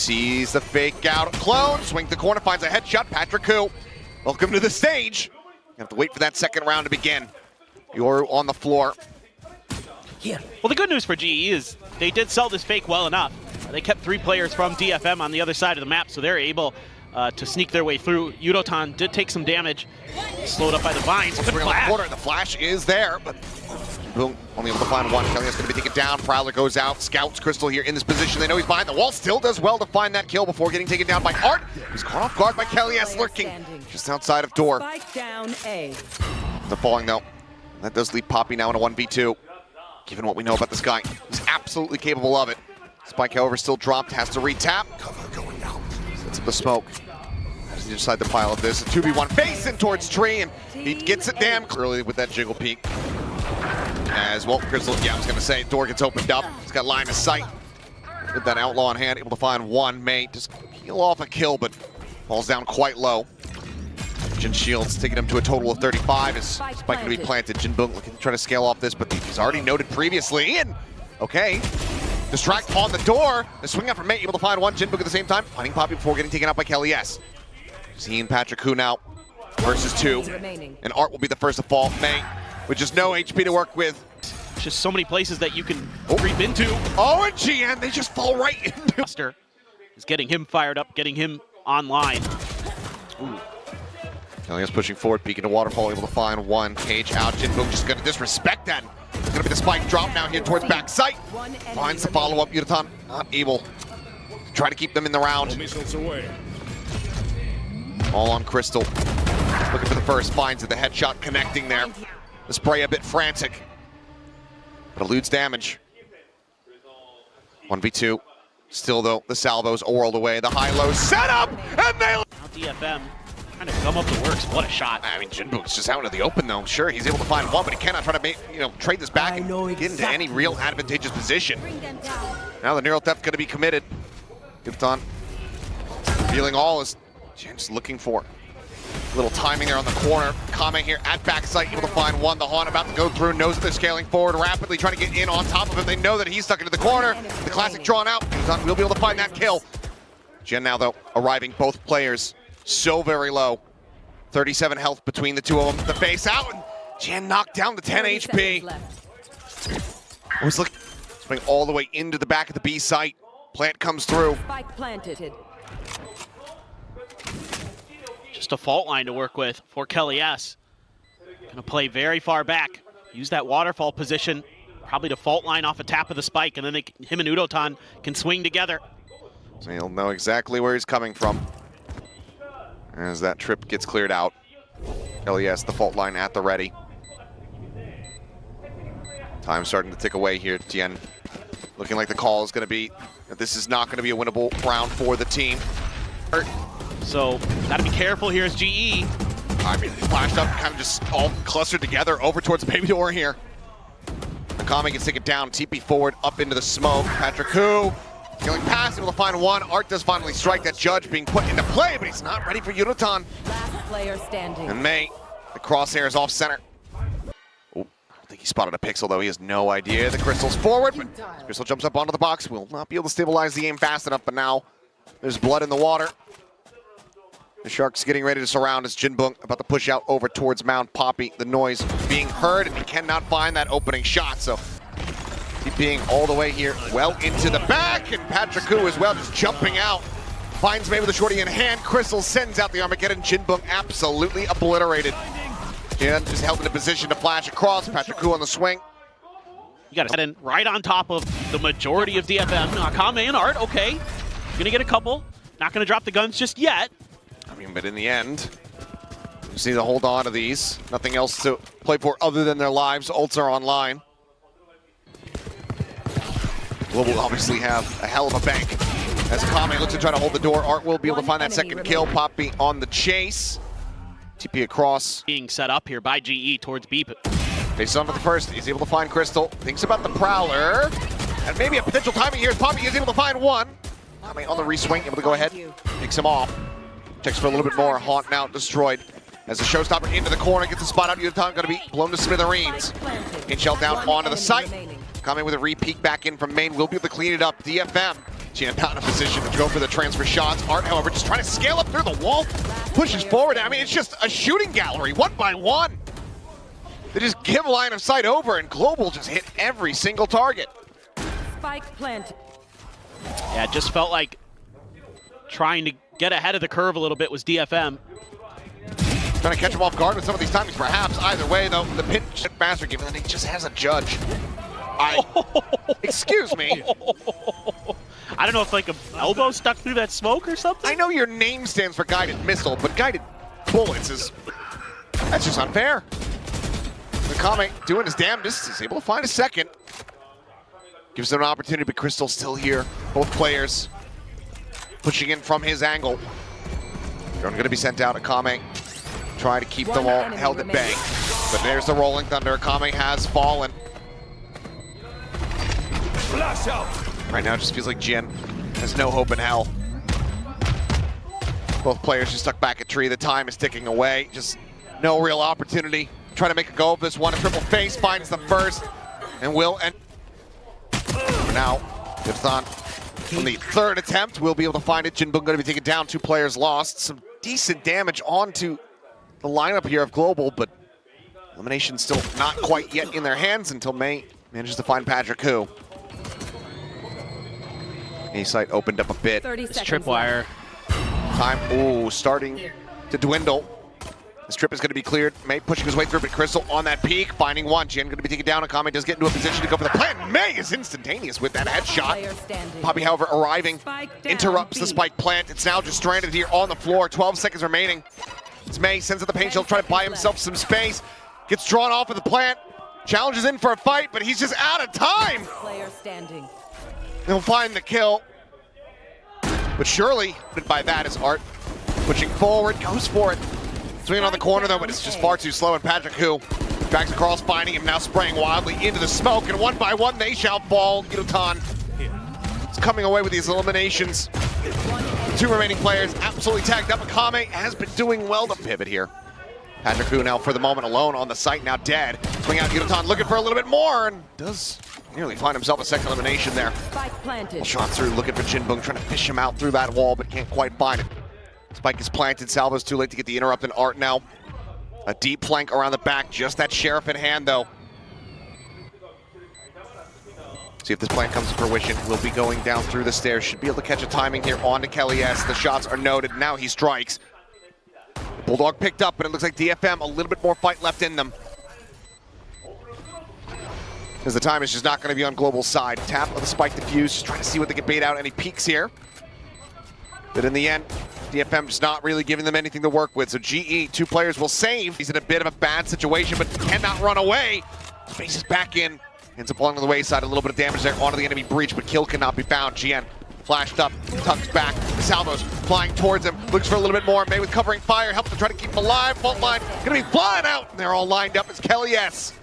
sees the fake out. Clone, swing the corner, finds a headshot. Patrick Koo, welcome to the stage. You have to wait for that second round to begin. You're on the floor. Yeah. Well, the good news for GE is they did sell this fake well enough. They kept 3 players from DFM on the other side of the map, so they're able to sneak their way through. Yudotan did take some damage, slowed up by the vines. Good flash. The flash is there, but boom, only able to find one. Kelly's going to be taken down. Prowler goes out. Scouts Crystal here in this position. They know he's behind the wall. Still does well to find that kill before getting taken down by Art. He's caught off guard by Kelly S. lurking just outside of door. Spike down A. The falling though. That does leave Poppy now in a 1v2. Given what we know about this guy, he's absolutely capable of it. Spike, however, still dropped, has to re-tap. Cover going out. Sets up the smoke. As he decide the pile of this, a 2v1 facing towards Tree, and he gets it damn early with that jiggle peek. As well, Crystal, yeah, I was gonna say, door gets opened up. He's got line of sight. With that outlaw in hand, able to find one. May just peel off a kill, but falls down quite low. Jin Shields taking him to a total of 35. Is Spike going to be planted? Jin Boong looking to try to scale off this, but he's already noted previously. And okay, distract on the door. The swing out from May, able to find one. Jin Boong at the same time, finding Poppy before getting taken out by Kelly S. Seeing Patrick Koo now versus 2, and Art will be the first to fall. May with just no HP to work with. Just so many places that you can creep into. Oh, and GN, they just fall right into. Buster is getting him fired up, getting him online. Ooh. Kelly is pushing forward, peeking to Waterfall, able to find one. Cage out, Jin Boong just going to disrespect that. It's going to be the spike drop now here towards back sight. Finds the follow-up, Yudotan not able to try to keep them in the round. All on Crystal. Looking for the first, finds it, the headshot connecting there. The spray a bit frantic, but eludes damage. 1v2. Still though, the salvo's a world away. The high-low setup, and they... Now DFM trying to gum up the works. What a shot. I mean, Jin Boong's just out into the open though. Sure, he's able to find one, but he cannot try to make, trade this back and get into any real advantageous position. Now the neural theft going to be committed. Yudotan revealing all as Jin's looking for a little timing there on the corner. Kame here at backside, able to find one. The Haunt about to go through, knows that they're scaling forward rapidly, trying to get in on top of him. They know that he's stuck into the corner. The classic drawn out. Yudotan will be able to find that kill. Jin now though, arriving both players so very low. 37 health between the two of them. The face out, and Jin knocked down the 10 HP. Was looking, swing all the way into the back of the B site. Plant comes through. Spike planted. Just a fault line to work with for Kelly S. Gonna play very far back. Use that waterfall position, probably to fault line off a tap of the spike, and then him and Yudotan can swing together. So he'll know exactly where he's coming from as that trip gets cleared out. Kelly S, the fault line at the ready. Time starting to tick away here. Tien looking like the call is going to be that this is not going to be a winnable round for the team. So, got to be careful here as GE. I mean, flashed up, kind of just all clustered together over towards Baby Door here. Nakami gets taken down, TP forward, up into the smoke. Patrick Koo, feeling past, able to find one. Art does finally strike that Judge being put into play, but he's not ready for Yudotan. Last player standing. And May, the crosshair is off center. Oh, I don't think he spotted a pixel though. He has no idea. The Crystal's forward, but Crystal jumps up onto the box. Will not be able to stabilize the aim fast enough, but now there's blood in the water. The Sharks getting ready to surround as Jin Boong about to push out over towards Mount Poppy. The noise being heard, and he cannot find that opening shot. So being all the way here, well into the back, and Patrick Koo as well, just jumping out. Finds May with a shorty in hand. Crystal sends out the Armageddon. Jin Boong absolutely obliterated. Jin just held in a position to flash across. Patrick Koo on the swing. You got to set in right on top of the majority of DFM. Nakame and Art, okay. Gonna get a couple. Not gonna drop the guns just yet. I mean, but in the end, you just need to hold on to these. Nothing else to play for other than their lives. Ults are online. Global obviously have a hell of a bank. As Kame looks to try to hold the door, Art will be able to find that second kill. Poppy on the chase. TP across. Being set up here by GE towards Beep. Face on for the first. He's able to find Crystal. Thinks about the Prowler. And maybe a potential timing here as Poppy is able to find one. Kame on the re-swing, able to go ahead. Picks him off. Checks for a little bit more. Haunt now destroyed. As the showstopper into the corner, gets the spot out. Yudotan going to be blown to smithereens. Pinch shell down onto the site. Kame with a re-peek back in from main. Will be able to clean it up. DFM Gian not in a position to go for the transfer shots. Art, however, just trying to scale up through the wall, pushes forward. I mean, it's just a shooting gallery, one by one. They just give line of sight over, and Global just hit every single target. Spike planted. Yeah, it just felt like trying to get ahead of the curve a little bit was DFM. Trying to catch him off guard with some of these timings, perhaps. Either way, though, the pinch faster, given that he just has a judge. Excuse me. I don't know if like an elbow stuck through that smoke or something. I know your name stands for guided missile, but guided bullets is, that's just unfair. Nakame doing his damnedest, is able to find a second. Gives them an opportunity, but Crystal's still here. Both players pushing in from his angle. Drone going to be sent out. Akame trying to keep them all held at bay. But there's the Rolling Thunder. Akame has fallen. Right now it just feels like Jin has no hope in hell. Both players just stuck back at tree. The time is ticking away. Just no real opportunity. Trying to make a go of this one. A triple face finds the first. And will end. Now, Dipthon on the third attempt will be able to find it. Jinbung going to be taken down. 2 players lost. Some decent damage onto the lineup here of Global, but elimination still not quite yet in their hands until May manages to find Patrick Hu. A-site opened up a bit. This tripwire. Time, ooh, starting to dwindle. This trip is going to be cleared. May pushing his way through, but Crystal on that peak, finding one. Jin going to be taken down. Akame does get into a position to go for the plant. May is instantaneous with that headshot. Poppy, however, arriving, interrupts the spike plant. It's now just stranded here on the floor. 12 seconds remaining. It's May, sends out the paint shield, trying to buy himself some space. Gets drawn off of the plant. Challenges in for a fight, but he's just out of time. Player standing. He'll find the kill. But surely, by that is Art pushing forward, goes for it. Swinging on the corner though, but it's just far too slow, and Patrick Hu drags across, finding him, now spraying wildly into the smoke, and one by one they shall fall. Yudotan is coming away with these eliminations. 2 remaining players absolutely tagged up. Akame has been doing well to pivot here. Patrick Hu now for the moment alone on the site, now dead. Swing out Yudotan looking for a little bit more, and does nearly find himself a second elimination there. Spike planted. Shots through, looking for Jinbung, trying to fish him out through that wall, but can't quite find it. Spike is planted, Salvo's too late to get the interrupt, and Art now a deep flank around the back, just that Sheriff in hand though. See if this plan comes to fruition. We'll be going down through the stairs, should be able to catch a timing here on to Kelly S. The shots are noted, now he strikes. Bulldog picked up, but it looks like DFM, a little bit more fight left in them. As the time is just not going to be on Global's side. Tap of the spike defuse, just trying to see what they can bait out, any peaks here. But in the end, DFM just not really giving them anything to work with. So GE, 2 players will save. He's in a bit of a bad situation, but cannot run away. Spaces back in, ends up along the wayside, a little bit of damage there onto the enemy breach, but kill cannot be found. GN flashed up, tucks back. Salvo's flying towards him, looks for a little bit more. May with covering fire, helps to try to keep him alive. Fault line gonna be flying out, and they're all lined up as Kelly S.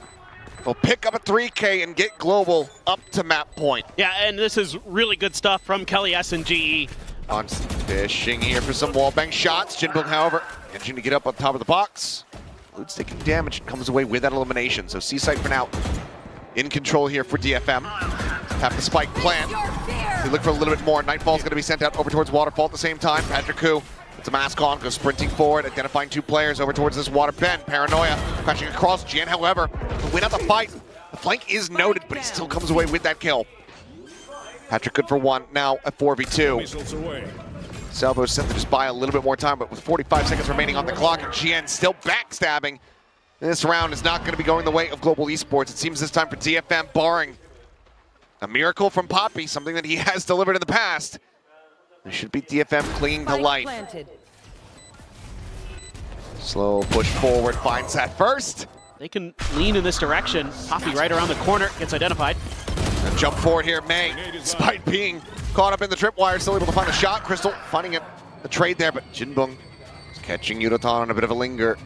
They'll pick up a 3K and get Global up to map point. Yeah, and this is really good stuff from Kelly S and GE. On fishing here for some wallbang shots. Jinbung, however, managing to get up on top of the box. Lude's taking damage and comes away with that elimination. So C-Site for now in control here for DFM. Have the spike plant. They look for a little bit more. Nightfall's going to be sent out over towards Waterfall at the same time. Patrick Hu puts a mask on, goes sprinting forward, identifying 2 players over towards this water bend. Paranoia crashing across. Jin, however, to win out the fight. The flank is noted, but he still comes away with that kill. Patrick good for 1, now a 4v2. Salvo sent to just buy a little bit more time, but with 45 seconds remaining on the clock, and GN still backstabbing. This round is not going to be going the way of Global Esports. It seems this time for DFM, barring a miracle from Poppy, something that he has delivered in the past. It should be DFM clinging to life. Slow push forward, finds that first. They can lean in this direction. Poppy right around the corner, gets identified. And jump forward here, May, despite being caught up in the tripwire, still able to find a shot. Crystal finding it, the trade there, but Jinbung is catching Yudotan on a bit of a linger.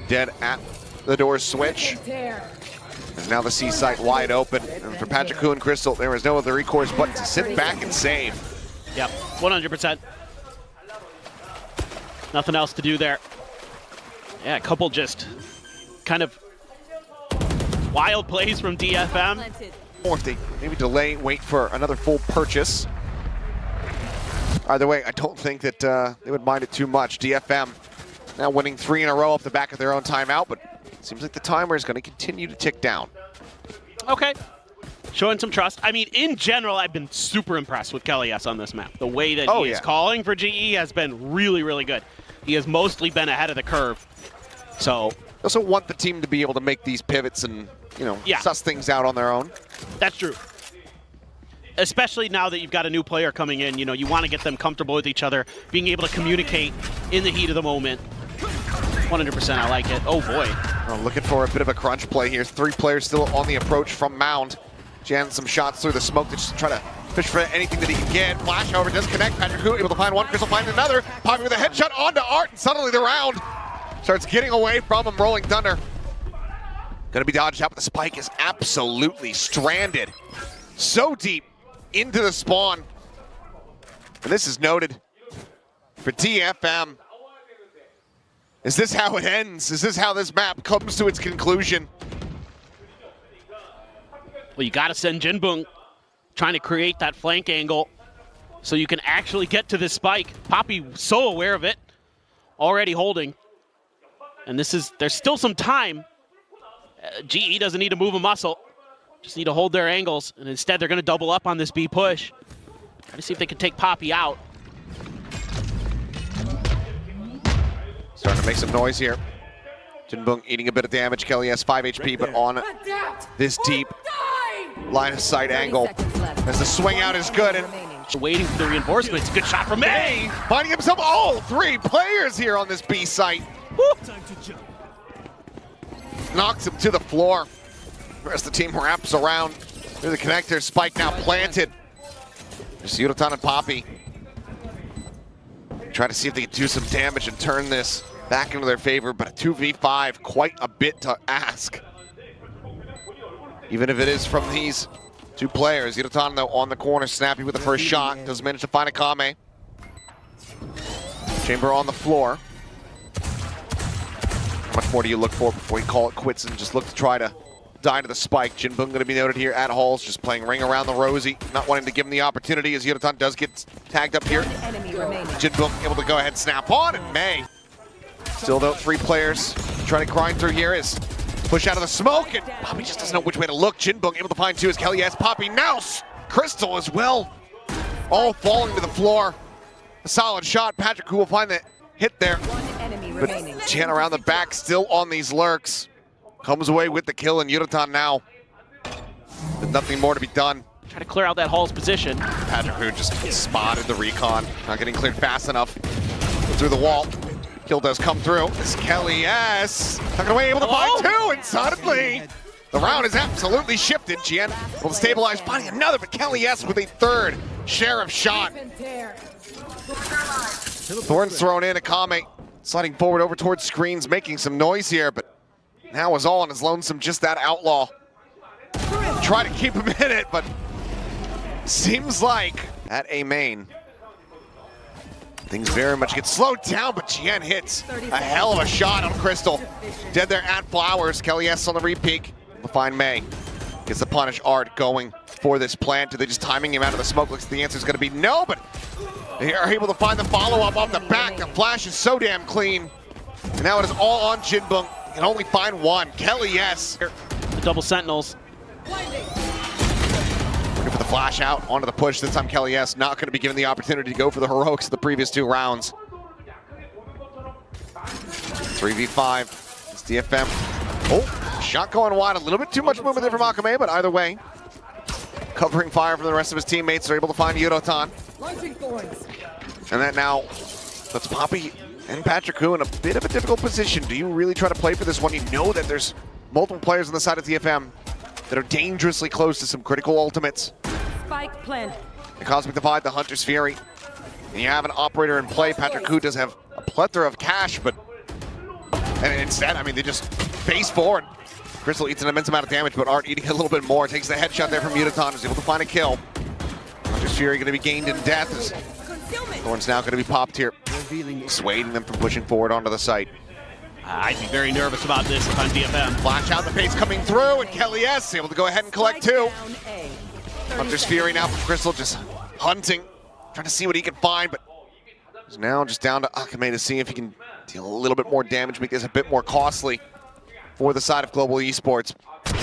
Dead at the door switch. And now the C-Site wide open. And for Patrick Hu and Crystal, there is no other recourse but to sit back and save. Yep, 100%. Nothing else to do there. Yeah, a couple just kind of wild plays from DFM. Or if they maybe delay, wait for another full purchase. Either way, I don't think that they would mind it too much. DFM now winning 3 in a row off the back of their own timeout, but it seems like the timer is going to continue to tick down. Okay. Showing some trust. I mean, in general, I've been super impressed with Kelly S on this map. The way that he is calling for GE has been really, really good. He has mostly been ahead of the curve. So I also want the team to be able to make these pivots and, you know, suss things out on their own. That's true. Especially now that you've got a new player coming in, you know, you want to get them comfortable with each other, being able to communicate in the heat of the moment. 100%, I like it. Oh boy. Well, looking for a bit of a crunch play here. 3 players still on the approach from Mound. Jan some shots through the smoke to just try to fish for anything that he can get. Flash, however, does connect. Patrick Hu able to find one. Crystal finds another. Popping with a headshot onto Art, and suddenly the round starts getting away from him. Rolling Thunder gonna be dodged out, but the spike is absolutely stranded. So deep into the spawn. And this is noted for DFM. Is this how it ends? Is this how this map comes to its conclusion? Well, you got to send Jinbung trying to create that flank angle so you can actually get to this spike. Poppy so aware of it, already holding. And there's still some time. GE doesn't need to move a muscle, just need to hold their angles. And instead, they're going to double up on this B push. Try to see if they can take Poppy out. Starting to make some noise here. Jinbung eating a bit of damage. Kelly has 5 HP, but on this deep line of sight angle. As the swing out is good. And waiting for the reinforcements. Good shot from May. Finding himself all 3 players here on this B site. Knocks him to the floor. The rest of the team wraps around through the connector. Spike now planted. There's Yudotan and Poppy. Try to see if they can do some damage and turn this back into their favor, but a 2v5, quite a bit to ask. Even if it is from these 2 players. Yudotan, though, on the corner, snappy with the first shot. Does manage to find a Kame. Chamber on the floor. How much more do you look for before you call it quits and just look to try to die to the spike? Jinbung going to be noted here at Halls, just playing ring around the rosy, not wanting to give him the opportunity as Yudotan does get tagged up here. Jinbung able to go ahead and snap on, and May. Still though, 3 players trying to grind through here is push out of the smoke, and Poppy just doesn't know which way to look. Jinbung able to find 2 as Kelly has Poppy now. Crystal as well. All falling to the floor. A solid shot. Patrick Hu will find the hit there. But Jan around the back still on these lurks. Comes away with the kill, and Yudotan now with nothing more to be done. Try to clear out that Hall's position. Patrick Hu just spotted the recon. Not getting cleared fast enough. Through the wall. Kill does come through. It's Kelly S. Tucking away, able to find 2, and suddenly the round is absolutely shifted. Gian will stabilize, finding another, but Kelly S with a 3rd sheriff shot. Thorn's thrown in, Akame sliding forward over towards screens, making some noise here, but now is all on his lonesome, just that outlaw. Try to keep him in it, but seems like at A main, things very much get slowed down, but Gian hits a hell of a shot on Crystal. Dead there at Flowers. Kelly S on the re-peek. We'll find May. Gets the punish. Art going for this plant. Are they just timing him out of the smoke? Looks like the answer is going to be no, but they are able to find the follow-up off the back. The flash is so damn clean. And now it is all on Jinbung. Can only find 1. Kelly S. The double sentinels. Looking for the flash out onto the push. This time Kelly S not going to be given the opportunity to go for the heroics of the previous 2 rounds. 3v5. It's DFM. Oh, shot going wide. A little bit too much movement there from Akame, but either way, covering fire from the rest of his teammates. They're able to find Yudotan. And that now puts Poppy and Patrick Hu in a bit of a difficult position. Do you really try to play for this one? You know that there's multiple players on the side of DFM that are dangerously close to some critical ultimates. Spike plant. The Cosmic Divide, the Hunter's Fury. And you have an operator in play. Patrick Hu does have a plethora of cash, but and instead, I mean, they just face forward. Crystal eats an immense amount of damage, but Art eating a little bit more. Takes the headshot there from Yudotan, is able to find a kill. Hunter's Fury going to be gained in death. As Thorn's now going to be popped here, dissuading them from pushing forward onto the site. I'd be very nervous about this if I'm DFM. Flash out, the pace coming through, and Kelly S able to go ahead and collect 2. Hunter's Fury now from Crystal, just hunting trying to see what he can find, but he's now just down to Akame to see if he can deal a little bit more damage, make this a bit more costly for the side of Global Esports.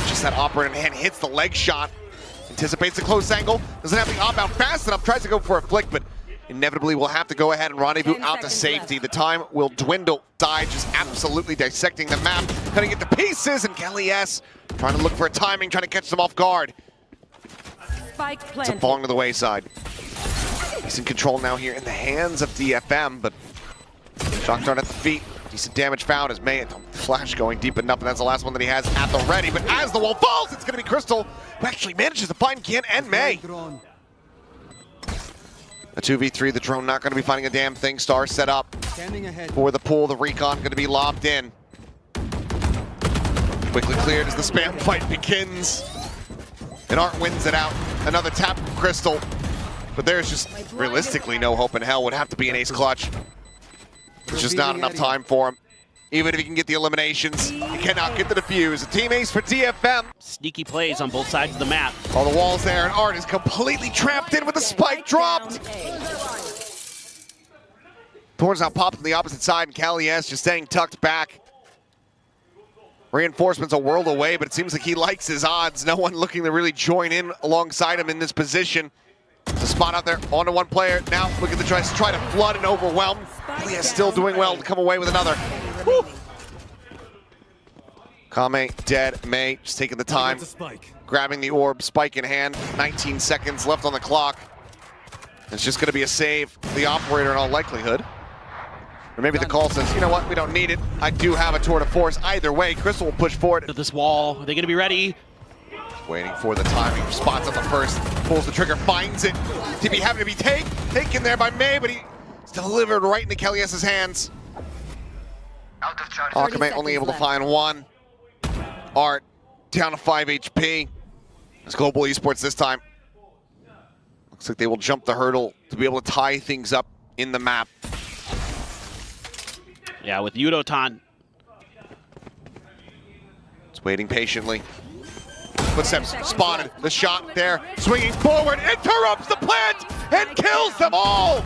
Just that operator hand hits the leg shot, anticipates the close angle, doesn't have the op-out fast enough, tries to go for a flick, but inevitably will have to go ahead and rendezvous out to safety. The time will dwindle. Side just absolutely dissecting the map, cutting it to pieces, and Kelly S trying to look for a timing, trying to catch them off guard. Spike It's planted. falling to the wayside. He's in control now here in the hands of DFM, but shock dart at the feet. Decent damage found as May, flash going deep enough, and that's the last one that he has at the ready. But as the wall falls, it's going to be Crystal, who actually manages to find Gian and May. A 2v3, the drone not going to be finding a damn thing. Star set up for the pool. The recon going to be lobbed in. Quickly cleared as the spam fight begins. And Art wins it out. Another tap from Crystal. But there's just realistically no hope in hell. Would have to be an ace clutch. There's just not enough time for him. Even if he can get the eliminations, he cannot get the defuse. A team ace for DFM. Sneaky plays on both sides of the map. All the walls there, and Art is completely trapped in with the spike dropped. Thorn's now popped on the opposite side, and Cali S just staying tucked back. Reinforcement's a world away, but it seems like he likes his odds. No one looking to really join in alongside him in this position. The spot out there, onto one player. Now look at the try to flood and overwhelm. Cali S still doing well to come away with another. Woo. Kame dead. May just taking the time, grabbing the orb, spike in hand. 19 seconds left on the clock. It's just going to be a save for the operator in all likelihood. Or maybe the call says, you know what, we don't need it. I do have a tour de force. Either way, Crystal will push forward. To this wall, are they going to be ready? Waiting for the timing, spots up the first, pulls the trigger, finds it. TB having to be taken there by May, but he's delivered right into Kelly S's hands. Akame only able to find one. Art down to 5 HP. It's Global Esports this time. Looks like they will jump the hurdle to be able to tie things up in the map. Yeah, with Yudotan. It's waiting patiently. Footsteps spotted. The shot there. Swinging forward. Interrupts the plant and kills them all.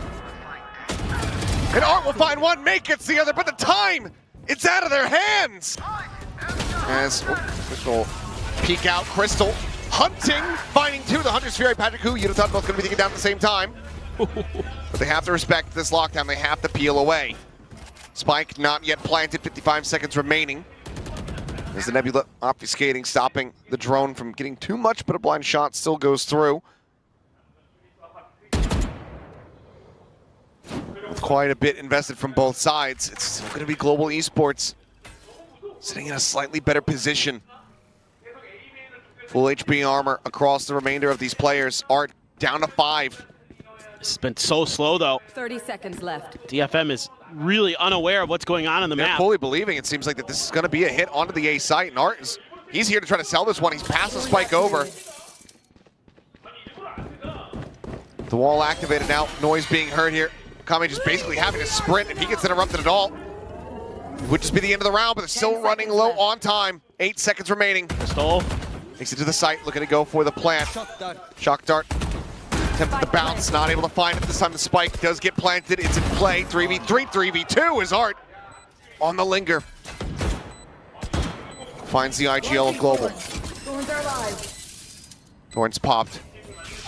And Art will find one. May gets the other. But the time, it's out of their hands. As Crystal peek out. Crystal hunting. Finding two. The Hunter's Fury. Patrick Hu. Yudotan both going to be taken down at the same time. But they have to respect this lockdown. They have to peel away. Spike not yet planted. 55 seconds remaining. As the Nebula obfuscating, stopping the drone from getting too much, but a blind shot still goes through. Quite a bit invested from both sides. It's still going to be Global Esports sitting in a slightly better position. Full HP armor across the remainder of these players. Art down to 5. This has been so slow, though. 30 seconds left. DFM is really unaware of what's going on in the They're map. fully believing it seems like that this is going to be a hit onto the A site, and Art he's here to try to sell this one. He's passed the spike over. The wall activated now. Noise being heard here. Kame just basically having to sprint. If he gets interrupted at all, it would just be the end of the round, but they're still running low on time. 8 seconds remaining. Crystal Takes it to the site, looking to go for the plant. Shock dart. Attempted the bounce, not able to find it. This time the spike does get planted. It's in play. 3v3, 3v2 is Art on the linger. Finds the IGL of Global. Thorns popped.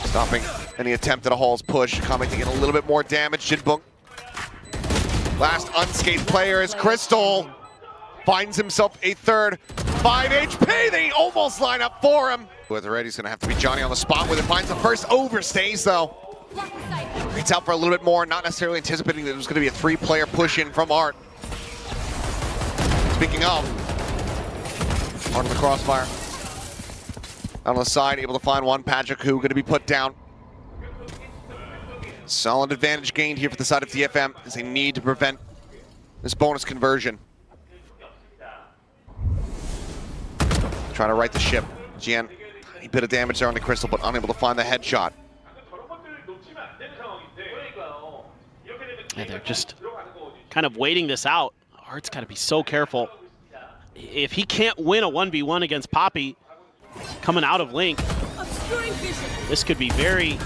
Stopping any attempt at a Hall's push. Kame taking a little bit more damage. Jinbunk. Last unscathed player is Crystal. Finds himself a third. 5 HP. They almost line up for him. With the ready, he's going to have to be Johnny on the spot with it. Finds the first, overstays though. Reads out for a little bit more, not necessarily anticipating that it was going to be a 3-player push in from Art. Speaking of, Art on the crossfire. On the side, able to find one. Patrick Hu going to be put down. Solid advantage gained here for the side of DFM as they need to prevent this bonus conversion. Trying to right the ship. Gian. A bit of damage there on the Crystal, but unable to find the headshot. Yeah, they're just kind of waiting this out. Art's got to be so careful. If he can't win a 1v1 against Poppy coming out of Link, this could be very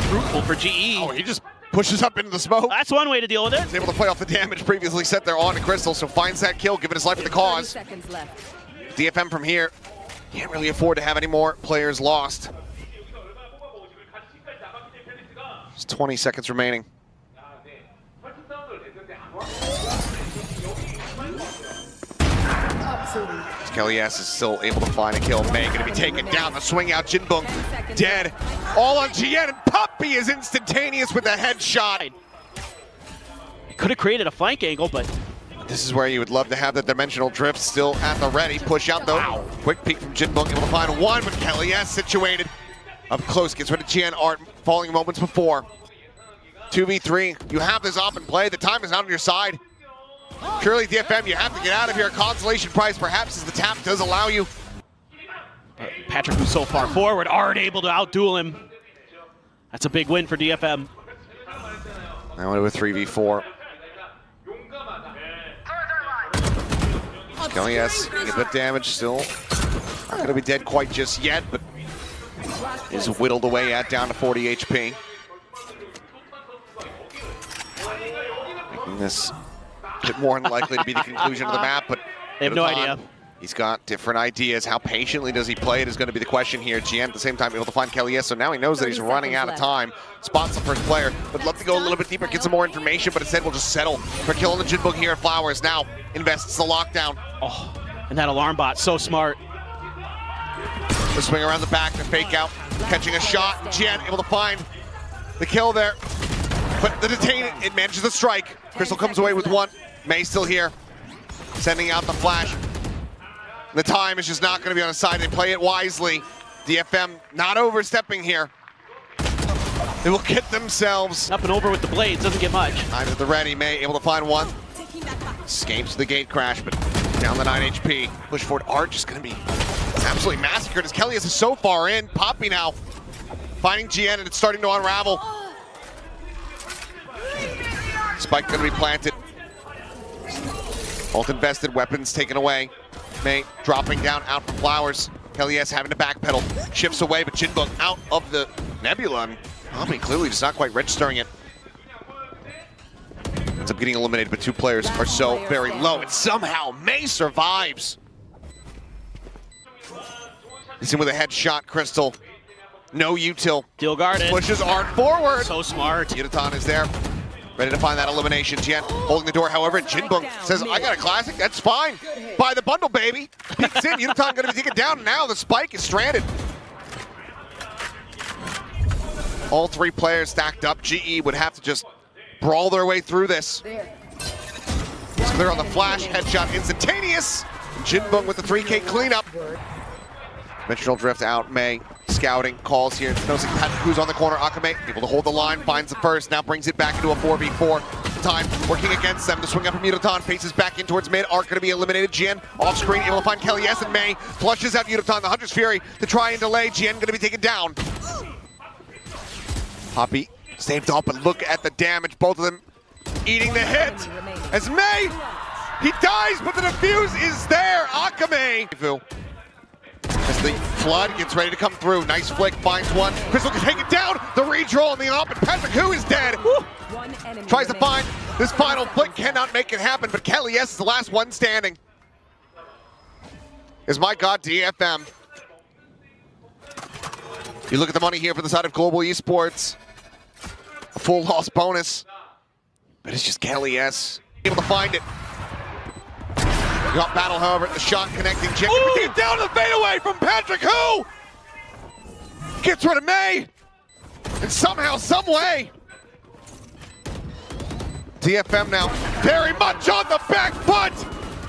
fruitful for GE. Oh, he just pushes up into the smoke. That's one way to deal with it. He's able to play off the damage previously set there on to Crystal, so finds that kill, giving his life to the 30 cause. seconds left. DFM from here can't really afford to have any more players lost. There's 20 seconds remaining. Kelly S is still able to find a kill. May going to be taken down. The swing out. Jinbung dead. All on GN, and Puppy is instantaneous with a headshot. Could have created a flank angle, but This is where you would love to have the dimensional drift still at the ready. Push out though. Wow. Quick peek from Jinbung, able to find one, but Kelly S situated up close. Gets rid of GN Art, falling moments before. 2v3. You have this up and play. The time is not on your side. Surely DFM, you have to get out of here. Consolation prize perhaps as the tap does allow you. Patrick, who's so far forward, Art able to outduel him. That's a big win for DFM. Now into a 3v4. Kelly S getting a bit damage still. Not going to be dead quite just yet, but is whittled away at down to 40 HP. Making this a bit more unlikely to be the conclusion of the map, but They have no idea. He's got different ideas. How patiently does he play it is going to be the question here. GN at the same time able to find Kelly S, so now he knows that he's running out of time. Spots the first player. Would love to go a little bit deeper, get some more information, but instead we'll just settle for killing the Jinbung here at Flowers. Now invests the lockdown. Oh, and that alarm bot, so smart. The swing around the back, the fake out, catching a shot. GN able to find the kill there. But the detain, it manages the strike. Crystal comes away with one. May still here, sending out the flash. The time is just not going to be on his side. They play it wisely. DFM not overstepping here. They will get themselves Up and over with the blades, doesn't get much. out of the ready. May able to find one. Escapes the gate crash, but down the 9 HP. Push forward. Art just going to be absolutely massacred as Kelly is so far in. Poppy now finding GN, and it's starting to unravel. Spike going to be planted. Ult invested, weapons taken away. May dropping down out for Flowers. Kelly S having to backpedal. Shifts away, but Jinbung out of the nebula. And Poppy clearly just not quite registering it. Ends up getting eliminated, but two players are so very low. And somehow May survives. He's in with a headshot, Crystal. No util. Deal guarded. Pushes Art forward. So smart. Yudotan is there. Ready to find that elimination. GN holding the door, however, Jinbung says, I got a classic, that's fine. Buy the bundle, baby. Peeks in, Yudotan gonna be taken down. Now the spike is stranded. All three players stacked up. GE would have to just brawl their way through this. It's clear on the flash, headshot instantaneous. Jinbung with the 3K cleanup. Dimensional drift out, May. Scouting, calls here, noticing Patrick who's on the corner. Akame able to hold the line, finds the first, now brings it back into a 4v4. Time working against them. The swing up from Yudotan, faces back in towards mid. Art gonna be eliminated. GN off screen, able to find Kelly S, and May flushes out Yudotan. The Hunter's Fury to try and delay. GN gonna be taken down. Poppy saved up, and look at the damage. Both of them eating the hit. As May, he dies, but the defuse is there. Akame. As the flood gets ready to come through. Nice flick, finds one. Crystal can take it down. The redraw on the op, and Patrick who is dead. Tries to find this final flick, cannot make it happen, but Kelly S is the last one standing. Is my God DFM. You look at the money here for the side of Global Esports. A full loss bonus, but it's just Kelly S able to find it. Got battle, however, the shot connecting. Check down to the fadeaway from Patrick, who gets rid of May, and somehow, some way, DFM now very much on the back foot.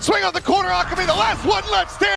Swing on the corner, Akame, the last one left stand.